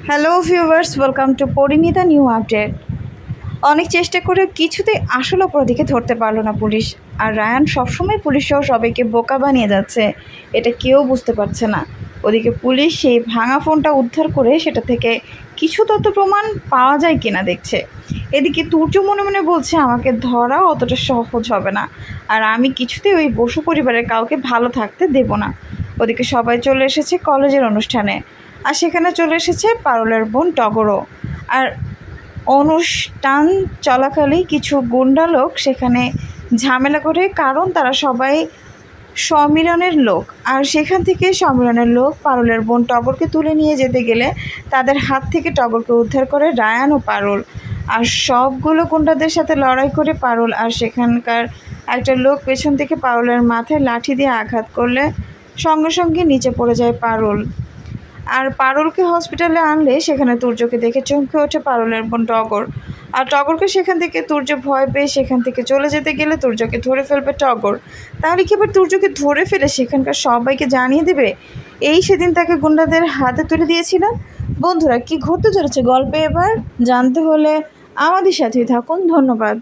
Hello viewers, welcome to Parineeta new update. অনেক চেষ্টা করে কিছুতেই আসল অপরাধীকে ধরতে পারলো না পুলিশ। আর রায়ান সবসময় পুলিশসহ সবাইকে বোকা বানিয়ে যাচ্ছে, এটা কেউ বুঝতে পারছে না। ওদিকে পুলিশ সেই ভাঙা ফোনটা উদ্ধার করে সেটা থেকে কিছু তথ্য প্রমাণ পাওয়া যায় কিনা দেখছে। এদিকে তুর্য মনে মনে বলছে আমাকে ধরা অতটা সহজ হবে না, আর আমি কিছুতেই ওই বসু পরিবারের কাউকে ভালো থাকতে দেব না। ওদিকে সবাই চলে এসেছে কলেজের অনুষ্ঠানে, আর সেখানে চলে এসেছে পারুলের বোন টগরও। আর অনুষ্ঠান চলাকালেই কিছু গুন্ডা লোক সেখানে ঝামেলা করে, কারণ তারা সবাই সম্মিলনের লোক। আর সেখান থেকে সম্মিলনের লোক পারুলের বোন টগরকে তুলে নিয়ে যেতে গেলে তাদের হাত থেকে টগরকে উদ্ধার করে রায়ান ও পারুল। আর সবগুলো গুন্ডাদের সাথে লড়াই করে পারুল, আর সেখানকার একটা লোক পেছন থেকে পারুলের মাথায় লাঠি দিয়ে আঘাত করলে সঙ্গে সঙ্গে নিচে পড়ে যায় পারুল। আর পারুলকে হসপিটালে আনলে সেখানে তুর্যকে দেখে চমকে ওঠে পারুলের বোন টগর। আর টগরকে সেখান থেকে তুর্য ভয় পেয়ে সেখান থেকে চলে যেতে গেলে তুর্যকে ধরে ফেলবে টগর। তাহলে কি এবার তুর্যকে ধরে ফেলে সেখানকার সবাইকে জানিয়ে দেবে এই সেদিন তাকে গুন্ডাদের হাতে তুলে দিয়েছিলাম? বন্ধুরা, কি ঘটতে চলেছে গল্পে এবার জানতে হলে আমাদের সাথেই থাকুন। ধন্যবাদ।